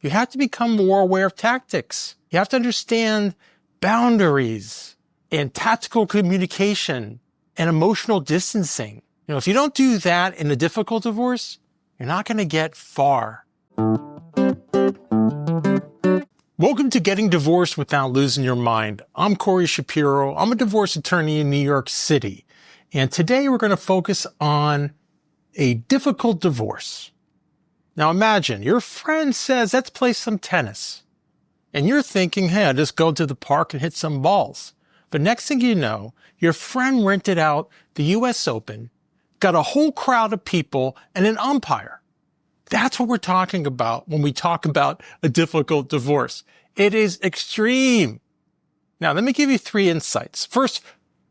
You have to become more aware of tactics. You have to understand boundaries and tactical communication and emotional distancing. If you don't do that in a difficult divorce, you're not going to get far. Welcome to Getting Divorced Without Losing Your Mind. I'm Corey Shapiro. I'm a divorce attorney in New York City. And today we're going to focus on a difficult divorce. Now imagine your friend says, let's play some tennis. And you're thinking, hey, I'll just go to the park and hit some balls. But next thing you know, your friend rented out the US Open, got a whole crowd of people and an umpire. That's what we're talking about when we talk about a difficult divorce. It is extreme. Now, let me give you 3 insights. First,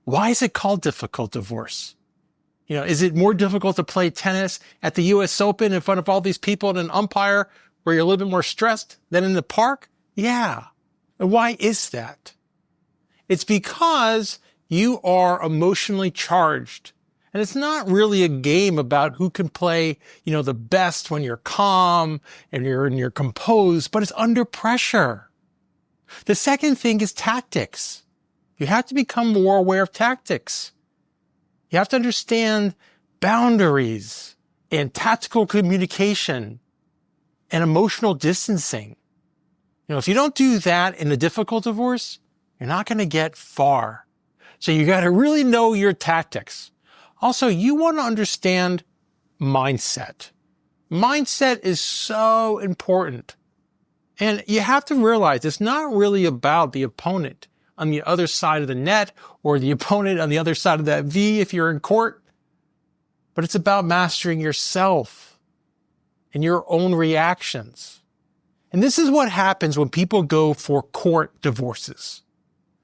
why is it called difficult divorce? Is it more difficult to play tennis at the US Open in front of all these people and an umpire where you're a little bit more stressed than in the park? Yeah. And why is that? It's because you are emotionally charged. And it's not really a game about who can play, the best when you're calm and you're composed, but it's under pressure. The second thing is tactics. You have to become more aware of tactics. You have to understand boundaries and tactical communication and emotional distancing. If you don't do that in a difficult divorce, you're not going to get far. So you got to really know your tactics. Also, you want to understand mindset. Mindset is so important. And you have to realize it's not really about the opponent on the other side of the net or the opponent on the other side of that V if you're in court, but it's about mastering yourself and your own reactions. And this is what happens when people go for court divorces.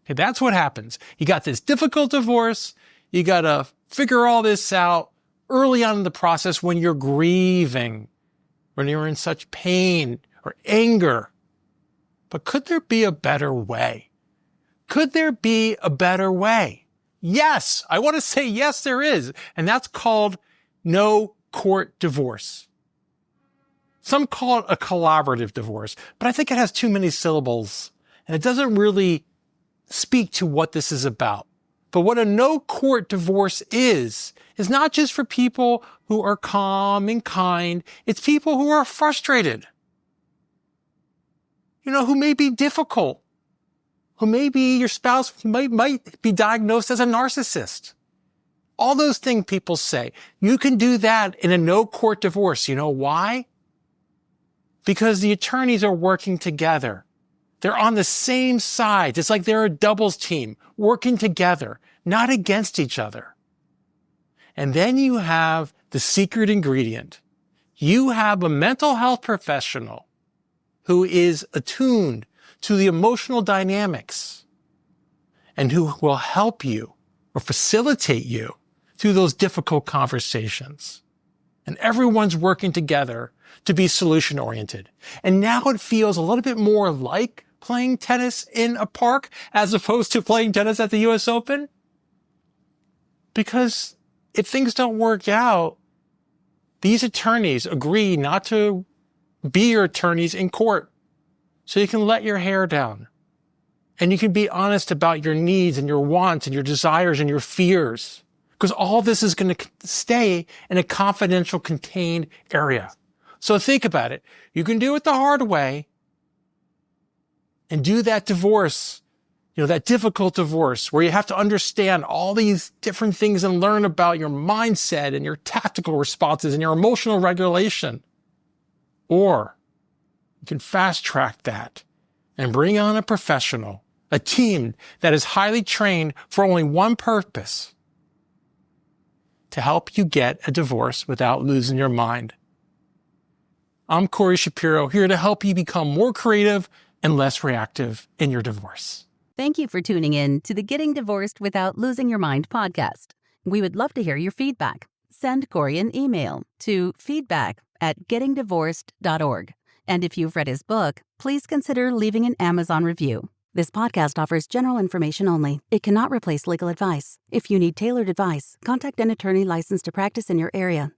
Okay, that's what happens. You got this difficult divorce. You got to figure all this out early on in the process when you're grieving, when you're in such pain or anger. But could there be a better way? Could there be a better way? Yes, I want to say yes, there is. And that's called no court divorce. Some call it a collaborative divorce, but I think it has too many syllables and it doesn't really speak to what this is about. But what a no court divorce is not just for people who are calm and kind. It's people who are frustrated, who may be difficult, who maybe your spouse might be diagnosed as a narcissist. All those things people say. You can do that in a no court divorce. You know why? Because the attorneys are working together. They're on the same side. It's like they're a doubles team working together, not against each other. And then you have the secret ingredient. You have a mental health professional who is attuned to the emotional dynamics and who will help you or facilitate you through those difficult conversations. And everyone's working together to be solution-oriented. And now it feels a little bit more like playing tennis in a park as opposed to playing tennis at the US Open. Because if things don't work out, these attorneys agree not to be your attorneys in court. So you can let your hair down. And you can be honest about your needs and your wants and your desires and your fears. Because all this is going to stay in a confidential, contained area. So think about it. You can do it the hard way and do that divorce, that difficult divorce where you have to understand all these different things and learn about your mindset and your tactical responses and your emotional regulation. Or you can fast track that and bring on a professional, a team that is highly trained for only one purpose: to help you get a divorce without losing your mind. I'm Corey Shapiro, here to help you become more creative and less reactive in your divorce. Thank you for tuning in to the Getting Divorced Without Losing Your Mind podcast. We would love to hear your feedback. Send Corey an email to feedback@gettingdivorced.org. And if you've read his book, please consider leaving an Amazon review. This podcast offers general information only. It cannot replace legal advice. If you need tailored advice, contact an attorney licensed to practice in your area.